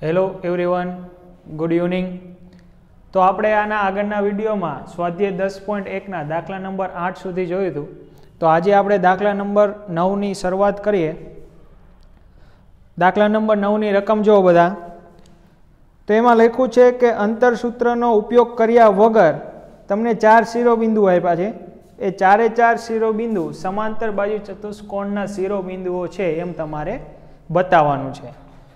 Hello everyone, good evening. તો આપણે આના આગળના વિડીયોમાં સ્વાધ્યાય 10.1ના દાખલા નંબર 8 સુધી જોયું હતું. તો આજે આપણે દાખલા નંબર 9ની શરૂઆત કરીએ. દાખલા નંબર 9ની રકમ જુઓ બધા. તો એમાં લખ્યું છે કે અંતરસૂત્રનો ઉપયોગ કર્યા વગર તમને 4 શિરોબિંદુ આપ્યા છે. એ 4 શિરોબિંદુ સમાંતર બાજુ ચતુષ્કોણના શિરોબિંદુઓ છે એમ તમારે બતાવવાનું છે.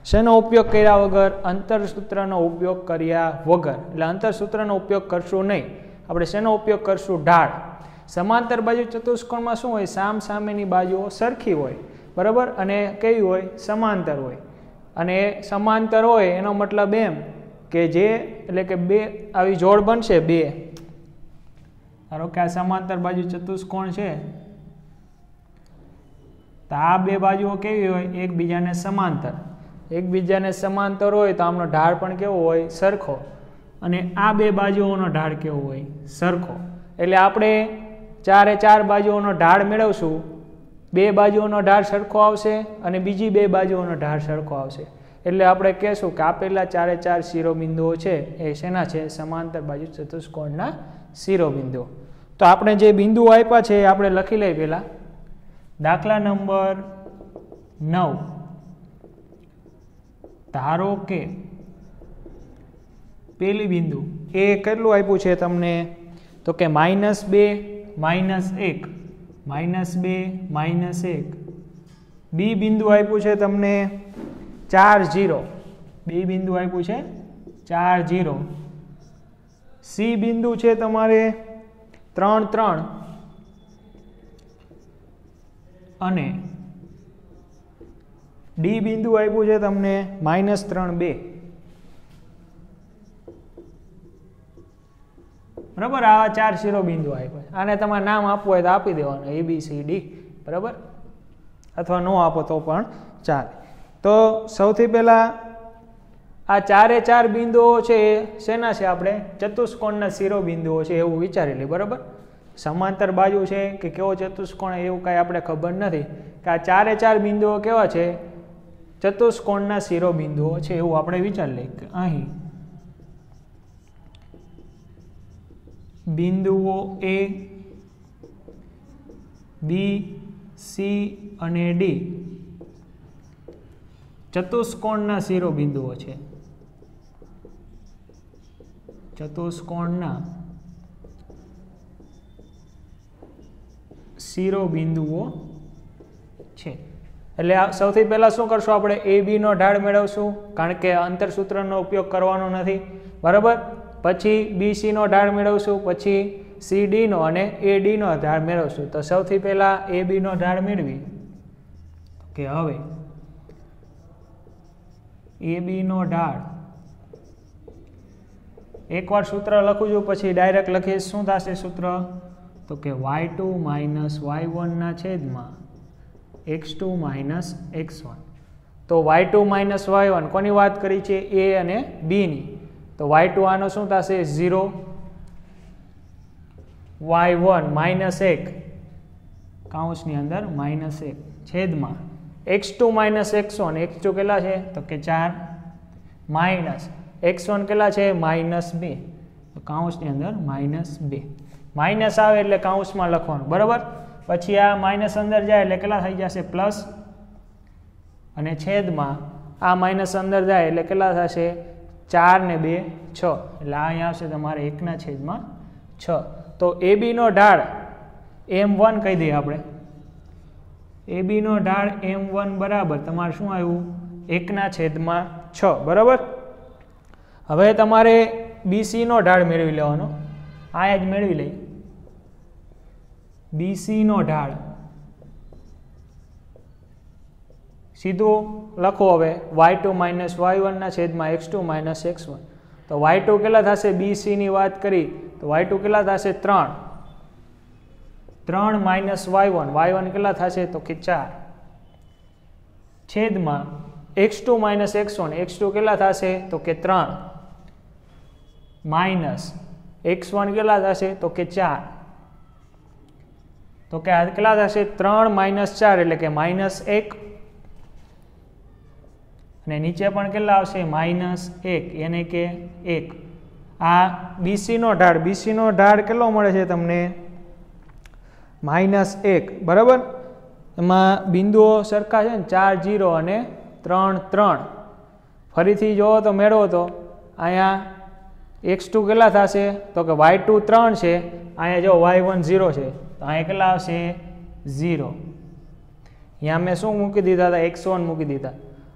શેનો ઉપયોગ કર્યા વગર? અંતરસૂત્રનો ઉપયોગ કર્યા વગર. એટલે અંતરસૂત્રનો ઉપયોગ કરશું નહીં. આપણે શેનો ઉપયોગ કરશું? ઢાળ. સમાંતર બાજુ ચતુષ્કોણમાં શું હોય? સામ સામેની બાજુઓ સરખી હોય, બરાબર, અને કેવી હોય? સમાંતર હોય. અને સમાંતર હોય એનો મતલબ એમ કે જે એટલે કે બે આવી જોડ બનશે. બે ધારો કે આ સમાંતર બાજુ ચતુષ્કોણ છે, તો આ બે બાજુઓ કેવી હોય? એકબીજાને સમાંતર. એકબીજાને સમાંતર હોય તો આમનો ઢાળ પણ કેવો હોય? સરખો. અને આ બે બાજુઓનો ઢાળ કેવો હોય? સરખો. એટલે આપણે 4 બાજુઓનો ઢાળ મેળવશું. બે બાજુઓનો ઢાળ સરખો આવશે અને બીજી બે બાજુઓનો ઢાળ સરખો આવશે. એટલે આપણે કહેશું કે આપેલા 4 શિરોબિંદુઓ છે એ શેના છે? સમાંતર બાજુ ચતુષ્કોણના શિરોબિંદુઓ. તો આપણે જે બિંદુઓ આપ્યા છે એ આપણે લખી લઈએ પહેલા. દાખલા નંબર 9. ધારો કે પેલી બિંદુ એ કેટલું આપ્યું છે તમને? તો કે -2, -1, -2, -1. બી બિંદુ આપ્યું છે તમને 4, 0. બી બિંદુ આપ્યું છે 4, 0. સી બિંદુ છે તમારે 3, 3 અને ડી બિંદુ આપ્યું છે તમને -3, 2. બરાબર. આવા 4 શિરોબિંદુ આપ્યા. આને તમારે નામ આપવું હોય તો આપી દેવાનું, ABCD, બરાબર, અથવા ન આપો તો પણ ચાલે. તો સૌથી પહેલા આ 4 બિંદુઓ છે એ શેના છે? આપણે ચતુષ્કોણના શિરોબિંદુઓ છે એવું વિચારી લઈએ, બરાબર. સમાંતર બાજુ છે કે કેવો ચતુષ્કોણ એવું કાંઈ આપણે ખબર નથી. કે આ 4 બિંદુઓ કેવા છે? ચતુષ્કોણના શિરોબિંદુઓ છે એવું આપણે વિચારી લઈએ કે અહીં બિંદુઓ A, B, C અને D ચતુષ્કોણના શિરોબિંદુઓ છે. ચતુષ્કોણના શિરોબિંદુઓ છે. એટલે સૌથી પહેલા શું કરશું? આપણે AB નો ઢાળ મેળવશું, કારણ કે અંતરસૂત્રનો ઉપયોગ કરવાનો નથી, બરાબર. પછી BC નો ઢાળ મેળવશું, પછી CD નો અને AD નો ઢાળ મેળવશું. તો સૌથી પહેલા AB નો ઢાળ મેળવી કે હવે AB નો ઢાળ એકવાર સૂત્ર લખું છું, પછી ડાયરેક્ટ લખીએ. શું થશે સૂત્ર? તો કે y2 - y1 ના છેદમાં x2 - x1. તો y2 - y1 કોની વાત કરી છે? A અને B ની. તો y2 આનો શું થશે? 0, y1 -1 કૌંસની અંદર -1 છેદમાં x2 - x1. x2 કેટલા છે? તો કે 4 માઇનસ x1 કેટલા છે? -2. તો કૌંસની અંદર -2. માઇનસ આવે એટલે કૌંસમાં લખવાનું, બરાબર. પછી આ માઇનસ અંદર જાય એટલે કેટલા થઈ જશે? પ્લસ. અને છેદમાં આ માઇનસ અંદર જાય એટલે કેટલા થશે? 4 ને 2, 6. એટલે આ અહીંયા આવશે તમારે 1/6. તો AB નો ઢાળ M1 કહી દઈએ આપણે. AB નો ઢાળ M1 બરાબર તમારે શું આવ્યું? 1/6, બરાબર. હવે તમારે BC નો ઢાળ મેળવી લેવાનો. આ જ મેળવી લઈ. BC નો ઢાળ સીધું લખો. હવે y2 - y1 ના છેદમાં x2 - x1. તો y2 કેટલા થશે? BC ની વાત કરી તો y2 કેટલા થશે? 3. 3 - y1. y1 કેટલા થશે? તો કે 4 છેદમાં x2 - x1. x2 કેટલા થશે? તો કે 3 માઇનસ x1 કેટલા થશે? તો કે 4. તો કે આ કેટલા થશે? 3 - 4 એટલે કે -1. અને નીચે પણ કેટલા આવશે -1 એને કે 1. આ બીસીનો ઢાળ કેટલો મળે છે તમને -1 બરાબર. એમાં બિંદુઓ સરખા છે ને 4 0 અને 3 3. ફરીથી જોવો તો મેળવો તો અહીંયા x2 કેટલા થશે તો કે y2 3 છે, અહીંયા જો y1 0 છે તો અહીંયા કેટલા આવશે 0. અહીંયા મેં શું મૂકી દીધા હતા x1 મૂકી દીધા.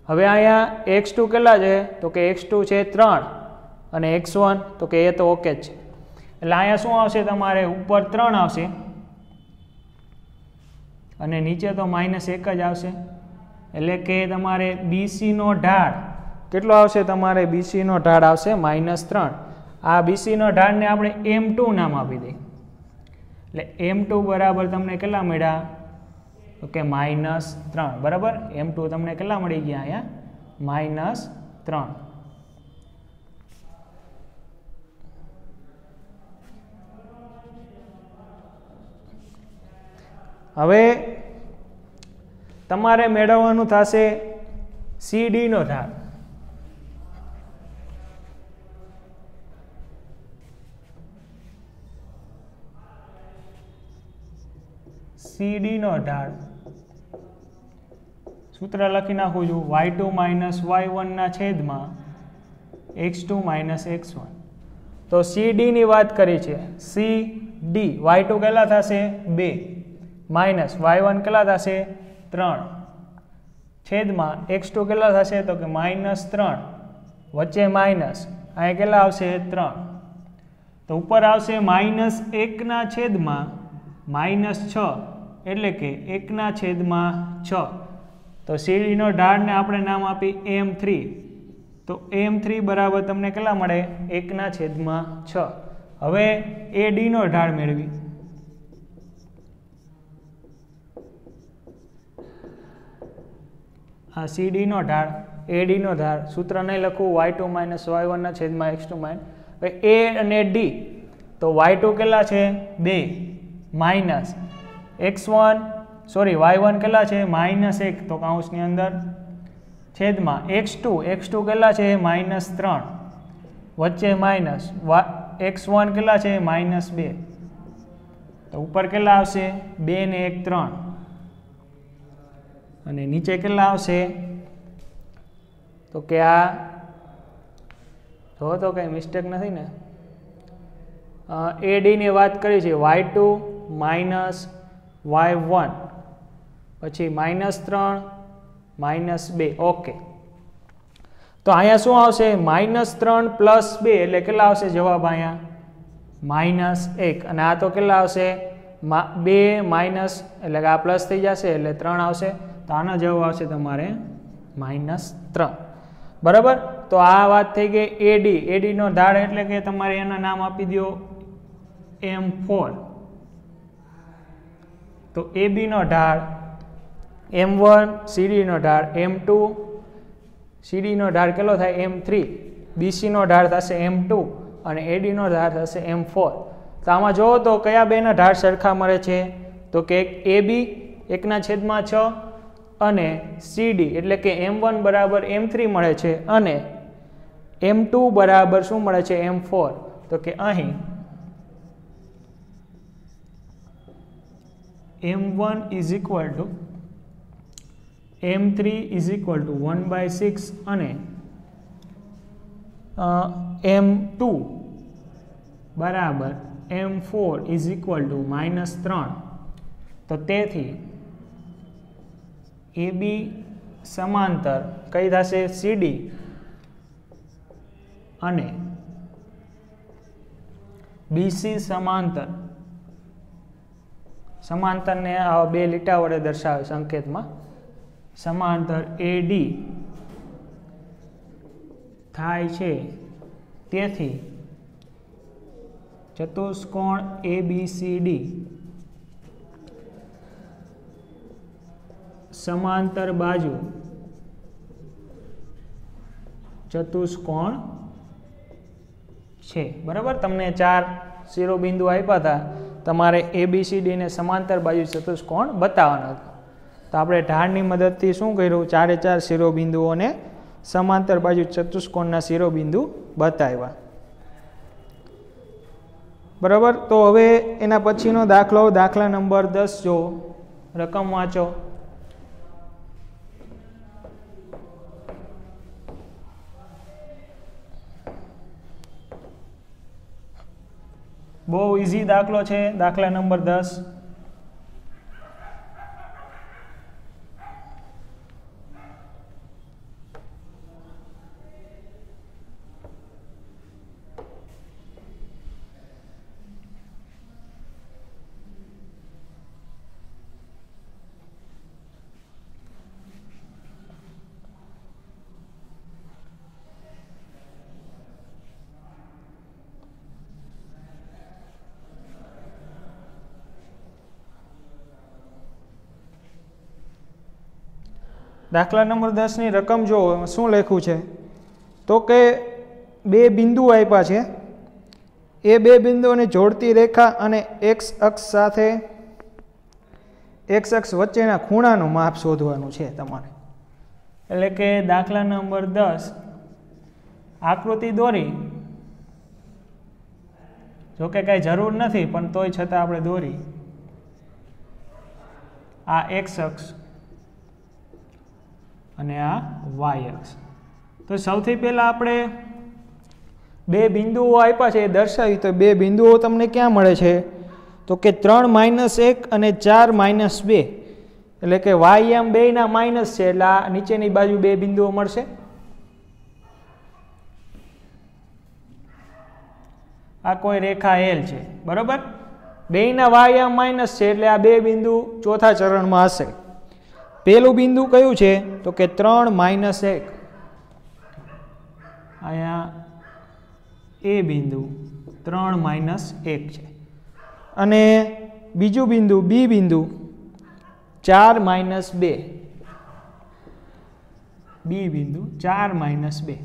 હવે અહીંયા x2 કેટલા છે તો કે x2 છે 3 અને x1 તો કે એ તો ઓકે જ છે. એટલે અહીંયા શું આવશે તમારે ઉપર 3 આવશે અને નીચે તો -1 જ આવશે. એટલે કે તમારે BC નો ઢાળ કેટલો આવશે તમારે BC નો ઢાળ આવશે -3. આ BC નો ઢાળને આપણે M2 નામ આપી દઈએ. એટલે M2 બરાબર તમને કેટલા મળ્યા તો કે -3 બરાબર. M2 તમને કેટલા મળી ગયા અહીંયા -3. હવે તમારે મેળવવાનું થશે CD નો ઢાળ. CD નો ઢાળ સૂત્ર લખી નાખું છું y2 - y1 ના છેદમાં x2 - x1. તો CD ની વાત કરી છે. CD y2 કેટલા થશે 2 માઇનસ y1 કેટલા થશે 3 છેદમાં x2 કેટલા થશે તો કે -3 વચ્ચે માઇનસ અહીંયા કેટલા આવશે 3. તો ઉપર આવશે -1 ના છેદમાં -6 એટલે કે 1 ના છેદમાં 6. તો CD નો ઢાળને આપણે નામ આપી M3. તો M3 બરાબર તમને કેટલા મળે 1 ના છેદમાં 6. હવે AD નો ઢાળ મેળવી. આ CD નો ઢાળ AD નો ઢાળ સૂત્ર નહીં લખવું y2 - y1 ના છેદમાં x2 હવે A અને D. તો y2 કેટલા છે 2 માઇનસ y1 કેટલા છે -1 તો કૌંસની અંદર છેદમાં x2 કેટલા છે -3 વચ્ચે માઇનસ x1 કેટલા છે -2 તો ઉપર કેટલા આવશે 2 ને 1 3 અને નીચે કેટલા આવશે તો કે આ જો તો કઈ મિસ્ટેક નથી ને. AD ની વાત કરી છે y2 - y1 પછી -3 -2 ઓકે. તો અહીંયા શું આવશે -3 + 2 એટલે કેટલા આવશે જવાબ અહીંયા -1 અને આ તો કેટલા આવશે 2 માઇનસ એટલે કે આ પ્લસ થઈ જશે એટલે 3 આવશે. તો આનો જવાબ આવશે તમારે -3 બરાબર. તો આ વાત થઈ ગઈ AD નો ઢાળ એટલે કે તમારે એના નામ આપી દો M4. તો AB નો ઢાળ M1 CD નો ઢાળ M2 CD નો ઢાળ કેટલો થાય M3 BC નો ઢાળ થશે M2 અને AD નો ઢાળ થશે M4. તો આમાં જોવો તો કયા બેના ઢાળ સરખા મળે છે તો કે AB 1 ના છેદમાં 6 અને CD એટલે કે M1 બરાબર M3 મળે છે અને M2 બરાબર શું મળે છે M4. તો કે અહીં M1 = M3 = 1/6 અને M2 બરાબર M4 = -3. તો તેથી AB સમાંતર કઈ થશે CD અને BC સમાંતરને આ બે લીટા વડે દર્શાવે સંકેતમાં સમાંતર AD થાય છે. તેથી ચતુષ્કોણ ABCD સમાંતર બાજુ ચતુષ્કોણ છે બરાબર. તમને 4 શિરોબિંદુ આપ્યા હતા તમારે ABCD ને સમાંતર બાજુ ચતુષ્કોણ બતાવવાનો હતો. તો આપણે ઢાળની મદદથી શું કર્યું 4 શિરોબિંદુઓને સમાંતર બાજુ ચતુષ્કોણના શિરોબિંદુ બતાવ્યા. બરાબર. તો હવે એના પછીનો દાખલો, દાખલા નંબર 10 જો, રકમ વાંચો. બહુ ઇઝી દાખલો છે, દાખલા નંબર 10. દાખલા નંબર 10 ની રકમ જો શું લખ્યું છે, તો કે બે બિંદુ આપ્યા છે. એ બે બિંદુઓને જોડતી રેખા અને એક્સ અક્ષ સાથે એક્સ અક્ષ વચ્ચેના ખૂણાનું માપ શોધવાનું છે તમારે. એટલે કે દાખલા નંબર 10 આકૃતિ દોરી, જોકે કાંઈ જરૂર નથી પણ તોય છતાં આપણે દોરી. આ એક્સ અક્ષ અને આ વાય અક્ષ. તો સૌથી પહેલાં આપણે બે બિંદુઓ આપ્યા છે એ દર્શાવી. તો બે બિંદુઓ તમને ક્યાં મળે છે, તો કે 3 - 1 અને 4 - 2. એટલે કે વાય એમ બેયના માઇનસ છે, એટલે આ નીચેની બાજુ બે બિંદુઓ મળશે. આ કોઈ રેખા એલ છે, બરોબર. બેયના વાય એમ માઇનસ છે, એટલે આ બે બિંદુ ચોથા ચરણમાં હશે. પહેલું બિંદુ કયું છે, તો કે 3 - 1. અહીંયા એ બિંદુ 3 - 1 છે. અને બીજું બિંદુ બી બિંદુ 4 - 2. બી બિંદુ 4 - 2.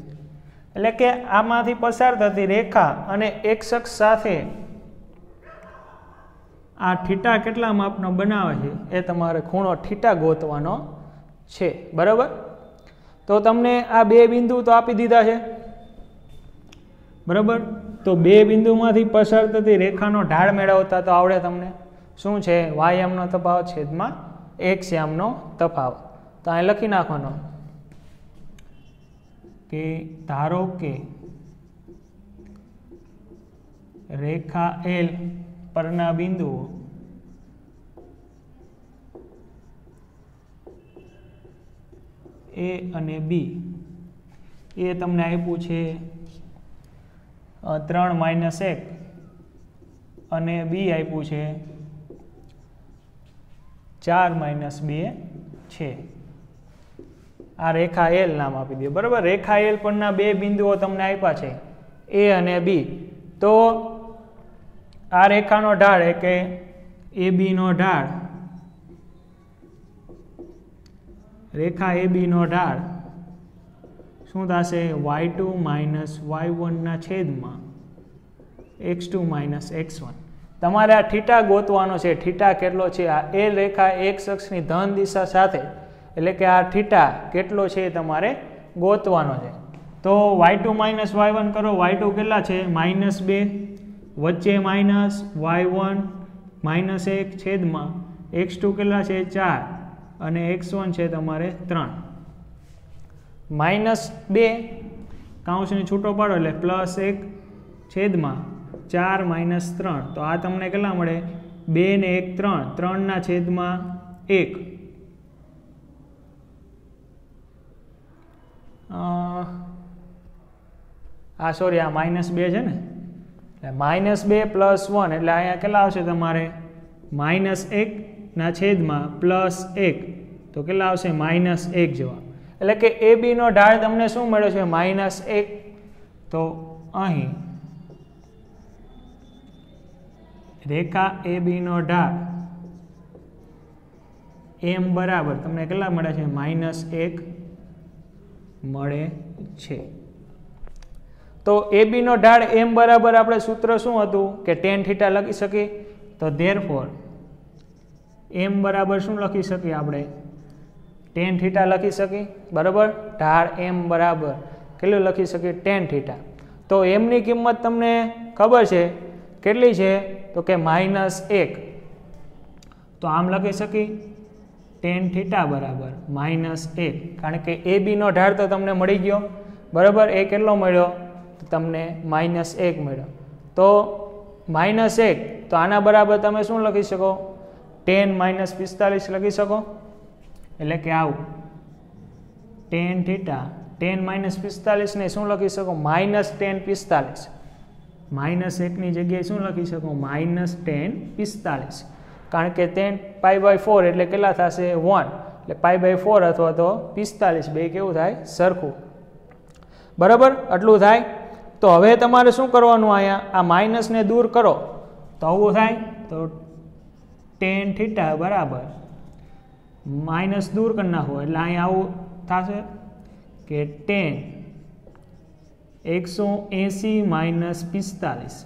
એટલે કે આમાંથી પસાર થતી રેખા અને એક્સ અક્ષ સાથે આ થીટા કેટલા માપનો બનાવે છે એ તમારે ખૂણો થીટા ગોતવાનો છે. બરાબર. તો તમને આ બે બિંદુ તો આપી દીધા છે, બરાબર. તો બે બિંદુમાંથી પસાર થતી રેખાનો ઢાળ મેળવતા તો આવડે તમને. શું છે, વાય એમનો તફાવત છેદમાં એક્સ એમનો તફાવત. તો અહીં લખી નાખવાનો કે ધારો કે રેખા એલ પરના બિંદુઓ એ અને બી, એ તમને આપ્યું છે 3 - 1 અને બી આપ્યું છે 4 - 2 છે. આ રેખા એલ નામ આપી દે. બરાબર. રેખા એલ પરના બે બિંદુઓ તમને આપ્યા છે એ અને બી. તો આ રેખાનો ઢાળ એટલે કે એ બી નો ઢાળ, રેખા એ બી નો ઢાળ શું થશે, y2 - y1 ના છેદમાં x2 - x1. તમારે આ થીટા ગોતવાનો છે. થીટા કેટલો છે, આ એ રેખા એક્સ અક્ષની ધન દિશા સાથે, એટલે કે આ થીટા કેટલો છે એ તમારે ગોતવાનો છે. તો y2 - y1 કરો. y2 કેટલા છે, -2, વચ્ચે માઇનસ, y1 -1 છેદમાં x2 કેટલા છે 4 અને x1 છે તમારે 3. -2 કાઉન્સને છૂટો પાડો એટલે +1 છેદમાં 4 - 3. તો આ તમને કેટલા મળે, 2 ને 1 3, 3 ના છેદમાં 1. સોરી, આ -2 છે ને, -2 + 1 એટલે અહીંયા કેટલા આવશે તમારે, -1 ના છેદમાં +1. તો કેટલા આવશે, -1 જેવા. એટલે કે એ બી નો ઢાળ તમને શું મળ્યો છે, -1. તો અહીં રેખા એ બી નો ઢાળ એમ બરાબર તમને કેટલા મળે છે, -1 મળે છે. તો એ બી નો ઢાળ એમ બરાબર આપણે સૂત્ર શું હતું કે tan θ લખી શકીએ. તો therefore એમ બરાબર શું લખી શકીએ આપણે, ટેન થીટા લખી શકી, બરાબર. ઢાળ એમ બરાબર કેટલું લખી શકીએ? Ten theta. તો એમની કિંમત તમને ખબર છે કેટલી છે? તો કે -1. તો આમ લખી શકી ટેન થીટા બરાબર -1, કારણ કે એ બીનો ઢાળ તો તમને મળી ગયો, બરાબર. એ કેટલો મળ્યો? તો તમને -1 મળ્યો. તો -1 તો આના બરાબર તમે શું લખી શકો? 10 - 45 લખી શકો. એટલે કે આવું ટેન થીટા 10 - 45 ને શું લખી શકો? -10 45. -1 ની જગ્યાએ શું લખી શકો? -10 45, કારણ કે 10 π/4 એટલે કેટલા થશે? 1. એટલે π/4 અથવા તો 45 બે કેવું થાય? સરખું, બરાબર. આટલું થાય. તો હવે તમારે શું કરવાનું? અહીંયા આ માઇનસને દૂર કરો તો આવું થાય. તો ટેન થીટા બરાબર માઇનસ દૂર કરી નાખો એટલે અહીંયા આવું થશે કે 10 180 - 45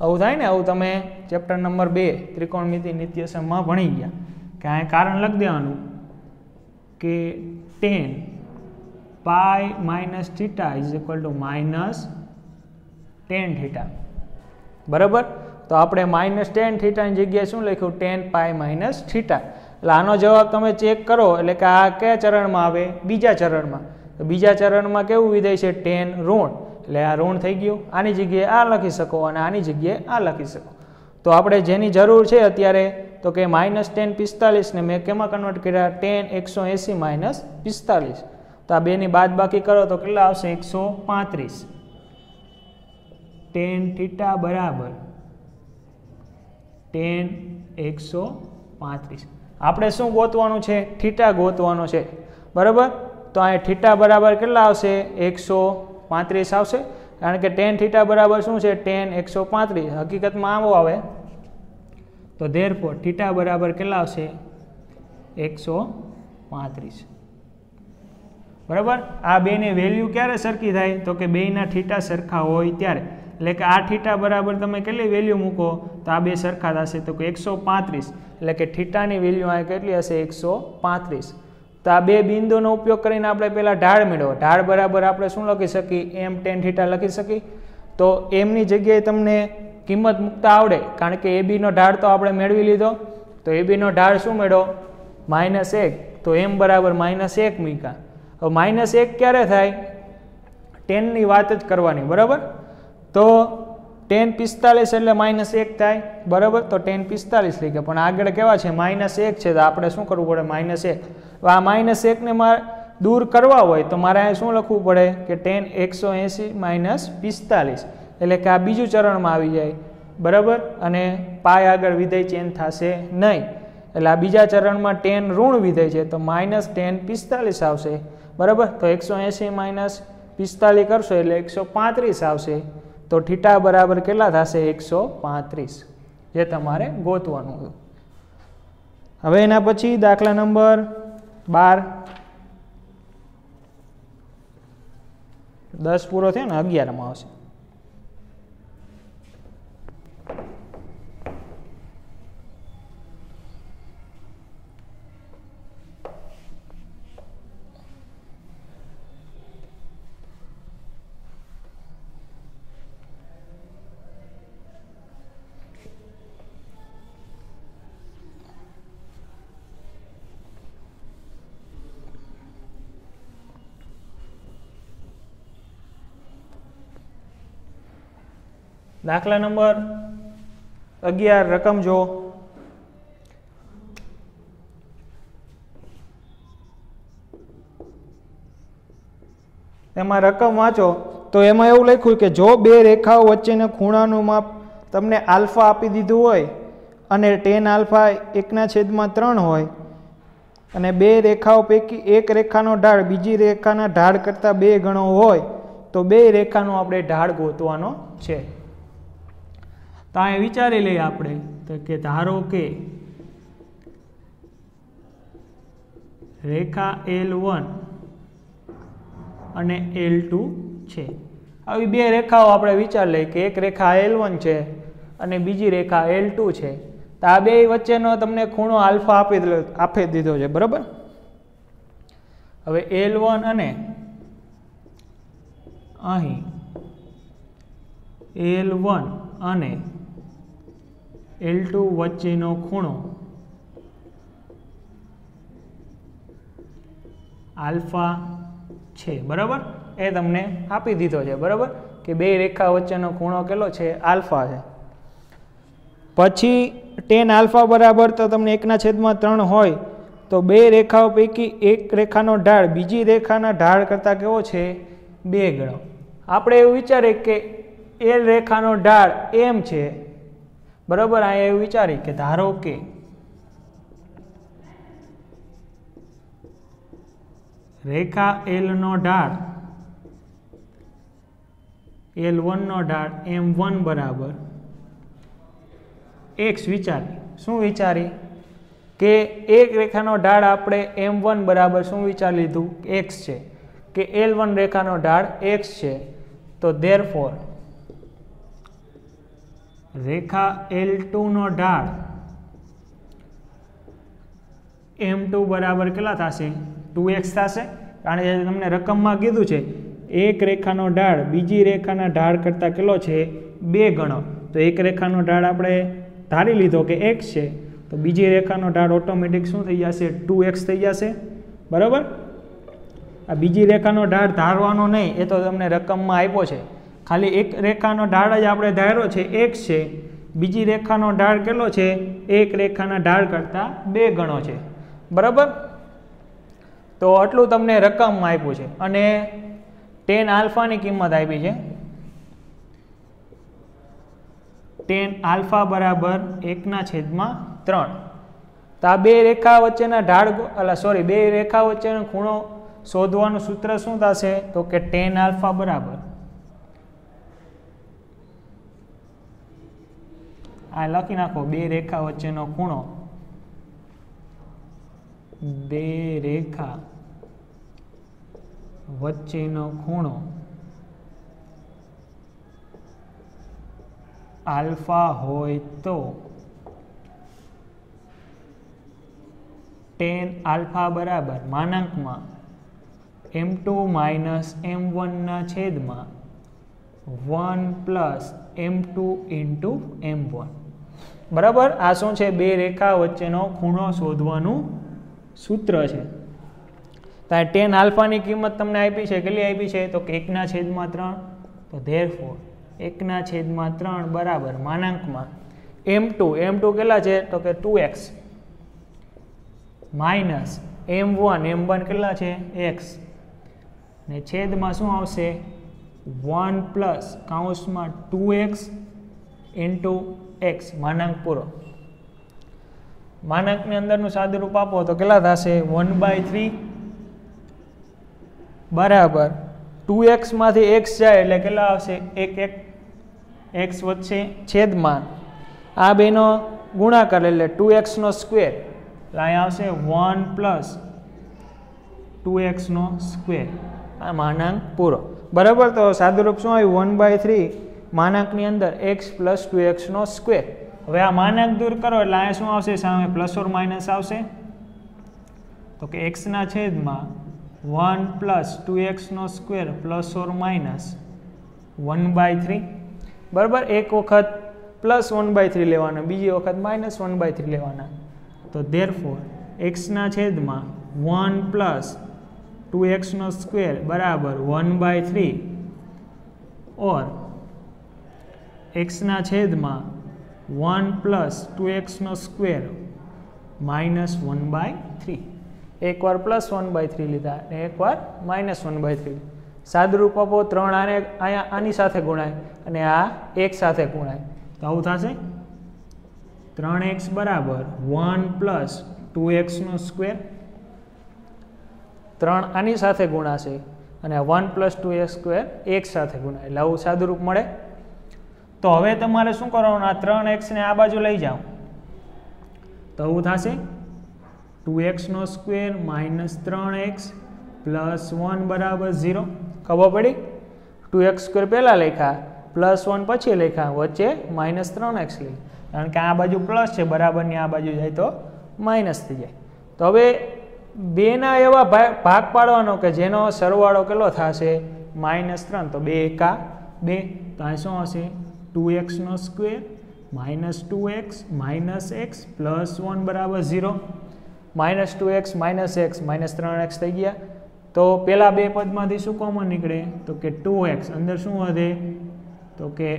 આવું થાય ને. આવું તમે ચેપ્ટર નંબર 2 ત્રિકોણમિતિ નિત્યસમમાં ભણી ગયા કે અહીંયા કારણ લખી દેવાનું કે 10 π - θ = -10 થીટા, બરાબર. તો આપણે -10 થીટાની જગ્યાએ શું લખ્યું? 10 π - θ. એટલે આનો જવાબ તમે ચેક કરો એટલે કે આ કયા ચરણમાં આવે? બીજા ચરણમાં. તો બીજા ચરણમાં કેવું વિધેય છે? 10 ઋણ, એટલે આ ઋણ થઈ ગયું. આની જગ્યાએ આ લખી શકો અને આની જગ્યાએ આ લખી શકો. તો આપણે જેની જરૂર છે અત્યારે તો કે -10 45 ને મેં કેમાં કન્વર્ટ કર્યા? 10 180 - 45. તો આ બેની બાદ બાકી કરો તો કેટલા આવશે? 135. ટેન થીટા બરાબર 10 135. આપણે શું ગોતવાનું છે? થીટા ગોતવાનો છે, બરાબર. તો અહીં થીટા બરાબર કેટલા આવશે? 135 આવશે, કારણ કે ટેન થીટા બરાબર શું છે? 10 135. હકીકતમાં આવું આવે તો ધેરફોર થીટા બરાબર કેટલા આવશે? 135, બરાબર. આ બેની વેલ્યુ ક્યારે સરખી થાય? તો કે બેયના થીટા સરખા હોય ત્યારે. એટલે કે આ થીટા બરાબર તમે કેટલી વેલ્યુ મૂકો તો આ બે સરખા થશે? તો કે 135. એટલે કે થીટાની વેલ્યુ આ કેટલી હશે? 135. તો આ બે બિંદુનો ઉપયોગ કરીને આપણે પહેલા ઢાળ મેળવો. ઢાળ બરાબર આપણે શું લખી શકીએ? m tan θ લખી શકીએ. તો એમની જગ્યાએ તમને કિંમત મૂકતા આવડે, કારણ કે AB નો ઢાળ તો આપણે મેળવી લીધો. તો AB નો ઢાળ શું મેળવો? -1. તો m બરાબર -1 મૂક્યા. હવે -1 ક્યારે થાય? 10 ની વાત જ કરવાની, બરાબર. તો 10 45 એટલે -1 થાય, બરાબર. તો 10 45 લઈ ગયા, પણ આગળ કેવા છે? -1 છે, તો આપણે શું કરવું પડે? -1. આ -1 ને મારે દૂર કરવા હોય તો મારે અહીંયા શું લખવું પડે? કે 10 180 - 45, એટલે કે આ બીજું ચરણમાં આવી જાય, બરાબર. અને પાય આગળ વિધેય ચેન્જ થશે નહીં, એટલે આ બીજા ચરણમાં 10 ઋણ વિધેય છે તો -10 45 આવશે, બરાબર. તો 180 - 45 કરશો એટલે 135 આવશે. તો થીટા બરાબર કેટલા થશે? 135, જે તમારે ગોતવાનું હતું. હવે એના પછી દાખલા નંબર 12, 10 પૂરો થયો ને, 11માં આવશે. દાખલા નંબર 11 રકમ જો. એમાં રકમ વાંચો તો એમાં એવું લખ્યું કે જો બે રેખાઓ વચ્ચેના ખૂણાનું માપ તમને આલ્ફા આપી દીધું હોય અને tan આલ્ફા 1/3 હોય અને બે રેખાઓ પૈકી એક રેખાનો ઢાળ બીજી રેખાના ઢાળ કરતાં 2 ગણો હોય તો બે રેખાનો આપણે ઢાળ ગોતવાનો છે. તો અહીં વિચારી લઈએ આપણે તો કે ધારો કે રેખા L1 અને L2 છે. આવી બે રેખાઓ આપણે વિચાર લઈએ કે એક રેખા L1 છે અને બીજી રેખા L2 છે. તો આ બે વચ્ચેનો તમને ખૂણો આલ્ફા આપી દીધો છે, બરાબર. હવે L1 અને અહીં L1 અને L2 વચ્ચેનો ખૂણો આલ્ફા છે, બરાબર. એ તમને આપી દીધો છે, બરાબર, કે બે રેખા વચ્ચેનો ખૂણો કેટલો છે? આલ્ફા છે. પછી tan આલ્ફા બરાબર તો તમને 1/3 હોય તો બે રેખાઓ પૈકી એક રેખાનો ઢાળ બીજી રેખાના ઢાળ કરતાં કેવો છે? 2 ગણો. આપણે એવું વિચારીએ કે L રેખાનો ઢાળ m છે, બરાબર. અહીંયા એવું વિચારી કે ધારો કે રેખા L નો ઢાળ L1 નો ઢાળ m1 બરાબર x. વિચારી શું વિચારી કે એક રેખાનો ઢાળ આપણે m1 બરાબર શું વિચારી લીધું? x છે, કે L1 રેખાનો ઢાળ x છે. તો ધેરફોર રેખા L2 નો ઢાળ m2 બરાબર કેટલા થશે? 2x થશે. કારણ કે તમને રકમમાં કીધું છે એક રેખાનો ઢાળ બીજી રેખાના ઢાળ કરતાં કેટલો છે? 2 ગણો. તો એક રેખાનો ઢાળ આપણે ધારી લીધો કે x છે, તો બીજી રેખાનો ઢાળ ઓટોમેટિક શું થઈ જશે? 2x થઈ જશે, બરાબર. આ બીજી રેખાનો ઢાળ ધારવાનો નહીં, એ તો તમને રકમમાં આપ્યો છે. ખાલી એક રેખાનો ઢાળ જ આપણે ધાર્યો છે x છે, બીજી રેખાનો ઢાળ કેટલો છે? એક રેખાના ઢાળ કરતાં 2 ગણો છે, બરાબર. તો આટલું તમને રકમમાં આપ્યું છે. અને tan આલ્ફાની કિંમત આપી છે. tan આલ્ફા બરાબર 1/3. તો આ બે રેખા વચ્ચેના ઢાળ બે રેખા વચ્ચેનો ખૂણો શોધવાનું સૂત્ર શું થશે? તો કે tan આલ્ફા બરાબર આ લખી નાખો, બે રેખા વચ્ચેનો ખૂણો, બે રેખા વચ્ચેનો ખૂણો આલ્ફા હોય તો tan આલ્ફા બરાબર માનાંકમાં m2 માઇનસ m1 ના છેદમાં 1 પ્લસ m2 ઇન્ટુ m1, બરાબર. આ શું છે? બે રેખા વચ્ચેનો ખૂણો શોધવાનું સૂત્ર છે. ત્યાં tan આલ્ફાની કિંમત તમને આપી છે, કેટલી આપી છે? તો કે 1/3. તો ધેરફોર 1/3 બરાબર માનાંકમાં m2 કેટલા છે? તો કે 2x માઇનસ m1 કેટલા છે? x ને છેદમાં શું આવશે? 1 પ્લસ કૌંસમાં 2x ઇન્ટુ x. માનાંક પૂરો. માનાંકની અંદરનું સાદુરૂપ આપો તો કેટલા થશે? 1/3 બરાબર 2x માંથી x જાય એટલે કેટલા આવશે? 1 x વચ્ચે છેદમાં આ બેનો ગુણાકાર એટલે 2x નો સ્ક્વેર. અહીંયા આવશે 1 પ્લસ 2x નો સ્ક્વેર. આ માનાંક પૂરો, બરાબર. તો સાદુરૂપ શું આવ્યું? 1/3 માનાંકની અંદર x પ્લસ 2x નો સ્ક્વેર. હવે આ માનાંક દૂર કરો એટલે અહીંયા શું આવશે? સામે પ્લસ ઓર માઇનસ આવશે. તો કે x ના છેદમાં 1 પ્લસ 2x નો સ્ક્વેર પ્લસ ઓર માઇનસ 1/3, બરાબર. એક વખત પ્લસ 1/3 લેવાના, બીજી વખત માઇનસ 1/3 લેવાના. તો ધેરફોર x ના છેદમાં 1 પ્લસ 2x નો સ્ક્વેર બરાબર 1/3 ઓર x ના છેદમાં 1 પ્લસ 2x નો સ્ક્વેર માઇનસ 1/3. એકવાર પ્લસ 1/3 લીધા અને એકવાર માઇનસ 1/3. સાદુરૂપ આપો 3 આને અહીંયા આની સાથે ગુણાય અને આ 1 સાથે ગુણાય તો આવું થશે. 3x બરાબર 1 પ્લસ 2x નો સ્ક્વેર. 3 આની સાથે ગુણાશે અને 1 પ્લસ 2x સ્ક્વેર 1 સાથે ગુણાય એટલે આવું સાદુરૂપ મળે. તો હવે તમારે શું કરવાનું? આ 3x ને આ બાજુ લઈ જાઓ તો આવું થશે 2x નો સ્ક્વેર માઇનસ 3x પ્લસ 1 બરાબર 0. ખબર પડી? 2x સ્ક્વેર પહેલાં લખ્યા, પ્લસ 1 પછી લખ્યા, વચ્ચે માઇનસ 3x લઈ, કારણ કે આ બાજુ પ્લસ છે બરાબરની આ બાજુ જાય તો માઇનસ થઈ જાય. તો હવે બેના એવા ભાગ પાડવાનો કે જેનો સરવાળો કેટલો થશે -3 તો 2 એકા 2 તો આ શું હશે 2x² -2x -x +1 બરાબર 0 -2x -x -3x થઈ ગયા તો પેલા બે પદમાંથી શું કોમન નીકળે તો કે 2x અંદર શું વધે તો કે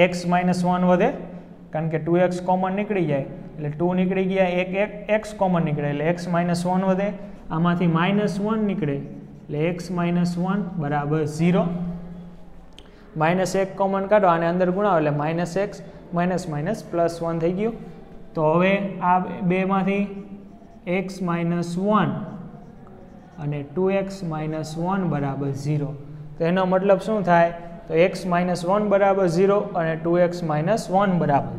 x -1 વધે કારણ કે 2x કોમન નીકળી જાય એટલે 2 નીકળી ગયા એક x કોમન નીકળે એટલે x -1 વધે આમાંથી -1 નીકળે એટલે x -1 બરાબર 0 -1 કોમન કાઢો આને અંદર ગુણાવો એટલે -x +1 થઈ ગયું તો હવે આ બેમાંથી x -1 અને 2x -1 બરાબર 0 તો એનો મતલબ શું થાય તો x -1 બરાબર 0 અને 2x -1 બરાબર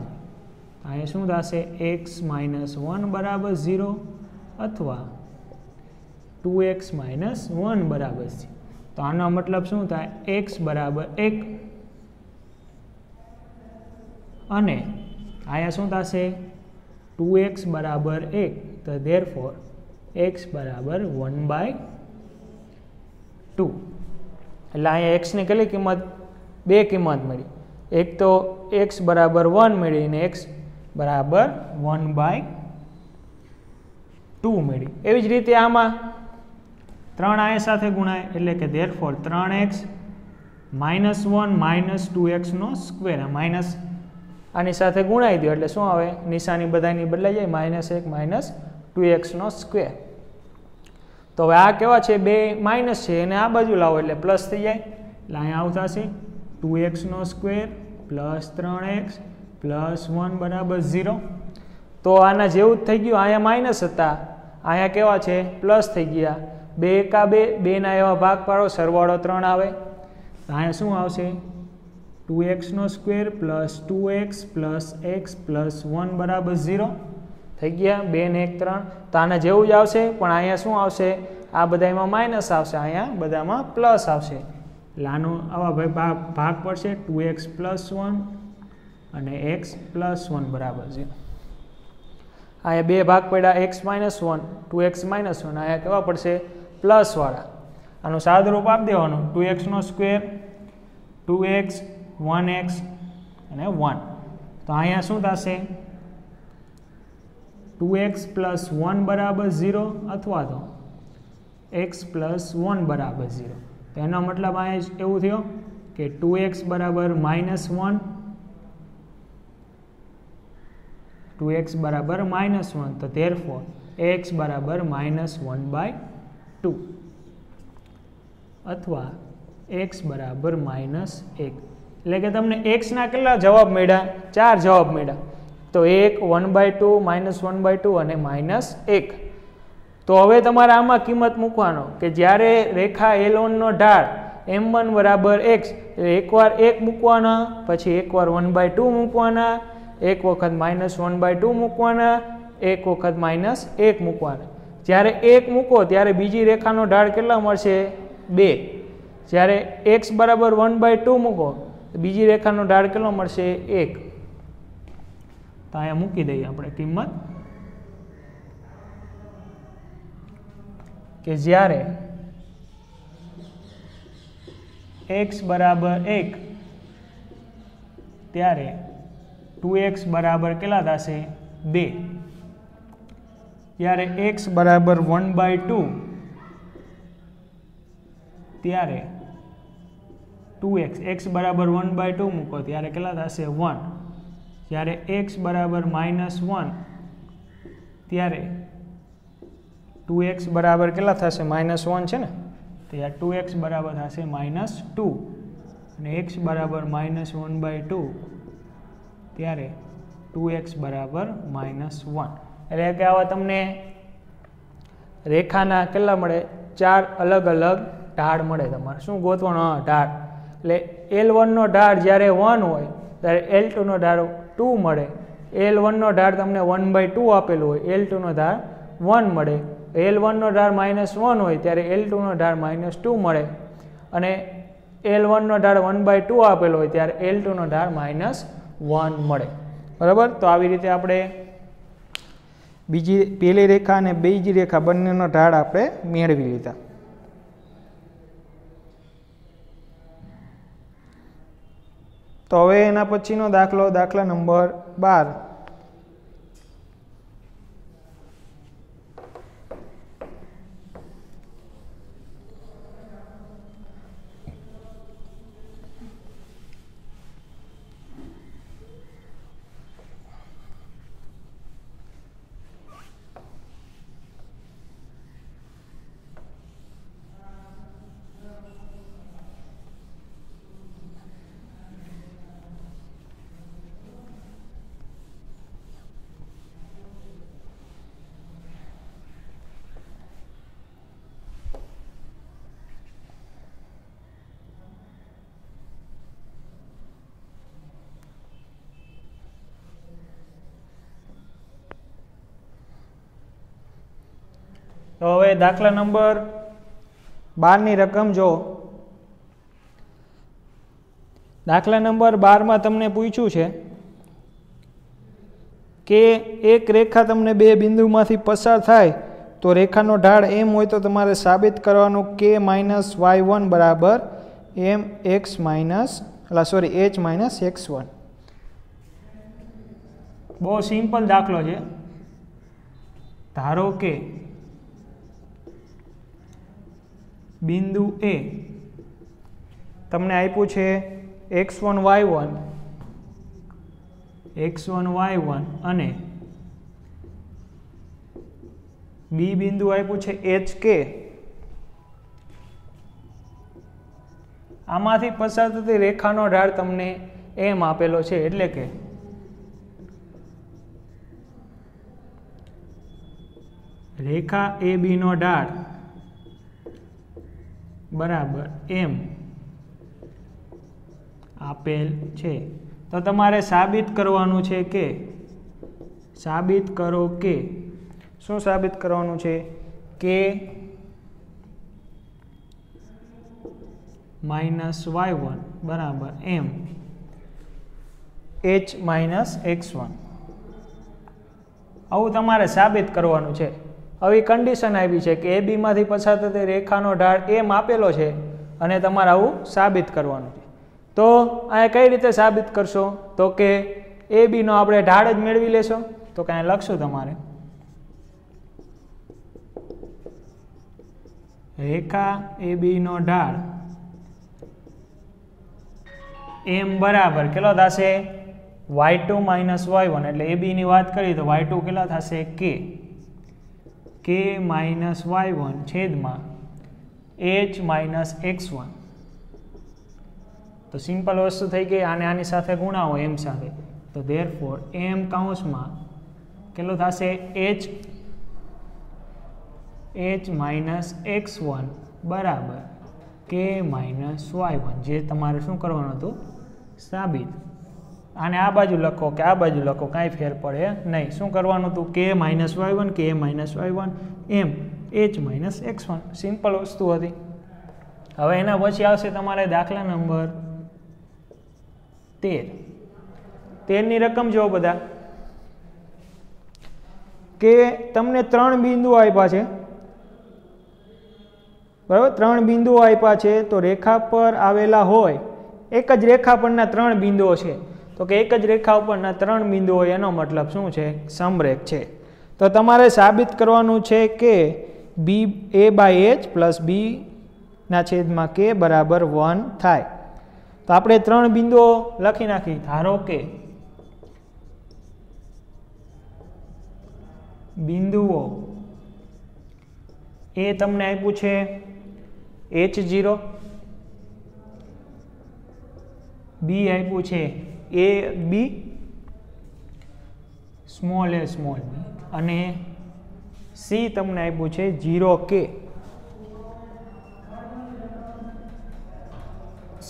અહીંયા શું થશે x -1 બરાબર 0 અથવા 2x -1 બરાબર 0 તો આનો મતલબ શું થાય x બરાબર 1 અને અહીંયા શું થશે 2x બરાબર 1 તો therefore x બરાબર 1/2 એટલે અહીંયા x ની કેટલી કિંમત બે કિંમત મળી એક તો x બરાબર 1 મળી અને x બરાબર 1/2 મળી એવી જ રીતે આમાં 3 આયા સાથે ગુણાય એટલે કે therefore 3x -1 2x નો સ્ક્વેર માઇનસ આની સાથે ગુણાઈ દો એટલે શું આવે નિશાની બધાની બદલાઈ જાય -1 2x નો સ્ક્વેર તો હવે આ કેવા છે બે માઇનસ છે અને આ બાજુ લાવો એટલે પ્લસ થઈ જાય એટલે અહીંયા આવું થશે 2x નો સ્ક્વેર +3x +1 બરાબર 0 તો આના જેવું જ થઈ ગયું અહીંયા માઇનસ હતા અહીંયા કેવા છે પ્લસ થઈ ગયા 2 એકા 2 ના એવા ભાગ પાડો સરવાળો 3 આવે અહીંયા શું આવશે 2x નો સ્ક્વેર +2x +x +1 બરાબર 0 થઈ ગયા 2 ને 1 3 તો આના જેવું જ આવશે પણ અહીંયા શું આવશે આ બધામાં માઇનસ આવશે અહીંયા બધામાં પ્લસ આવશે એટલે આનો આવા ભાગ પડશે 2x +1 અને x +1 બરાબર 0 અહીંયા બે ભાગ પડ્યા x -1 2x -1 અહીંયા કેવા પડશે પ્લસ વાળા આનું સાદુરૂપ આપી દેવાનું 2x નો સ્ક્વેર 2x 1x અને 1 તો અહીંયા શું થશે 2x +1 બરાબર 0 અથવા તો x +1 બરાબર 0 તો એનો મતલબ અહીંયા એવું થયો કે 2x બરાબર -1 2x બરાબર -1 તો therefore x બરાબર -1/2 અથવા x બરાબર -1 એટલે કે તમને x ના કેટલા જવાબ મળ્યા 4 જવાબ મળ્યા તો 1 1/2 -1/2 અને -1 તો હવે તમારે આમાં કિંમત મૂકવાનો કે જ્યારે રેખા L1 નો ઢાળ m1 બરાબર x એકવાર 1 મૂકવાના પછી એકવાર 1/2 મૂકવાના એક વખત -1/2 મૂકવાના એક વખત -1 મૂકવાના જ્યારે 1 મૂકો ત્યારે બીજી રેખાનો ઢાળ કેટલા મળશે 2 જ્યારે x બરાબર 1/2 મૂકો તો બીજી રેખાનો ઢાળ કેટલો મળશે 1 તો અહીંયા મૂકી દઈએ આપણે કિંમત કે જ્યારે x બરાબર 1 ત્યારે 2x બરાબર કેટલા થશે 2 જ્યારે x બરાબર 1/2 ત્યારે 2x x બરાબર 1/2 મૂકો ત્યારે કેટલા થશે 1 જ્યારે x બરાબર -1 ત્યારે 2x બરાબર કેટલા થશે -1 છે ને તો યાર 2x બરાબર થશે -2 અને x બરાબર -1/2 ત્યારે 2x બરાબર -1 એટલે કે આવા તમને રેખાના કેટલા મળે 4 અલગ અલગ ઢાળ મળે તમારે શું ગોતવાનો ઢાળ એટલે L1 નો ઢાળ જ્યારે 1 હોય ત્યારે L2 નો ઢાળ 2 મળે L1 નો ઢાળ તમને 1/2 આપેલું હોય L2 નો ઢાળ 1 મળે L1 નો ઢાળ -1 હોય ત્યારે L2 નો ઢાળ -2 મળે અને L1 નો ઢાળ 1/2 આપેલો હોય ત્યારે L2 નો ઢાળ -1 મળે બરાબર તો આવી રીતે આપણે પહેલી રેખા અને બીજી રેખા બંનેનો ઢાળ આપણે મેળવી લીધા. તો હવે એના પછીનો દાખલો, દાખલા નંબર 12. તો હવે દાખલા નંબર 12ની રકમ જો. દાખલા નંબર 12માં તમને પૂછ્યું છે કે એક રેખા તમને બે બિંદુમાંથી પસાર થાય તો રેખાનો ઢાળ એમ હોય તો તમારે સાબિત કરવાનું કે y1 બરાબર h માઇનસ x1. બહુ સિમ્પલ દાખલો છે. ધારો કે બિંદુ એ તમને આપ્યું છે x1 y1 અને બી બિંદુ આપ્યું છે hk. આમાંથી પસાર થતી રેખાનો ઢાળ તમને એમ આપેલો છે, એટલે કે રેખા AB નો ઢાળ બરાબર એમ આપેલ છે. તો તમારે સાબિત કરવાનું છે કે, સાબિત કરો કે, શું સાબિત કરવાનું છે કે -y1 બરાબર એમ h માઇનસ x1. આવું તમારે સાબિત કરવાનું છે. આવી કન્ડિશન આવી છે કે AB માંથી પસાર થતી રેખાનો ઢાળ એમ આપેલો છે અને તમારે આવું સાબિત કરવાનું છે. તો આ કઈ રીતે સાબિત કરશો? તો કે AB નો આપણે ઢાળ જ મેળવી લેશો. તો કાંઈ લખશું તમારે રેખા AB નો ઢાળ એમ બરાબર કેટલો થશે y2 માઇનસ y1. એટલે AB ની વાત કરીએ તો y2 કેટલા થશે k માઇનસ y1 છેદમાં h માઇનસ x1. તો સિમ્પલ વસ્તુ થઈ ગઈ. આને આની સાથે ગુણાવો એમ સાથે, તો ધેરફોર m કૌંસમાં કેટલું થશે h માઇનસ x1 બરાબર k માઇનસ y1. જે તમારે શું કરવાનું હતું? સાબિત. આને આ બાજુ લખો કે આ બાજુ લખો કાંઈ ફેર પડે નહીં. શું કરવાનું હતું? k માઇનસ y1 એમ h માઇનસ x1. સિમ્પલ વસ્તુ હતી. હવે એના પછી આવશે તમારે દાખલા નંબર 13 ની રકમ જો બધા કે તમને 3 બિંદુ આપ્યા છે, બરાબર? 3 બિંદુઓ આપ્યા છે. તો રેખા પર આવેલા હોય, એક જ રેખા પરના 3 બિંદુઓ છે, તો કે એક જ રેખા ઉપરના 3 બિંદુઓ, એનો મતલબ શું છે? સમરેખ છે. તો તમારે સાબિત કરવાનું છે કે a/h પ્લસ b ના છેદમાં k બરાબર 1 થાય. તો આપણે 3 બિંદુઓ લખી નાખી. ધારો કે બિંદુઓ એ તમને આપ્યું છે h0, b આપ્યું છે ab small a small b, અને c તમને આપ્યું છે 0k.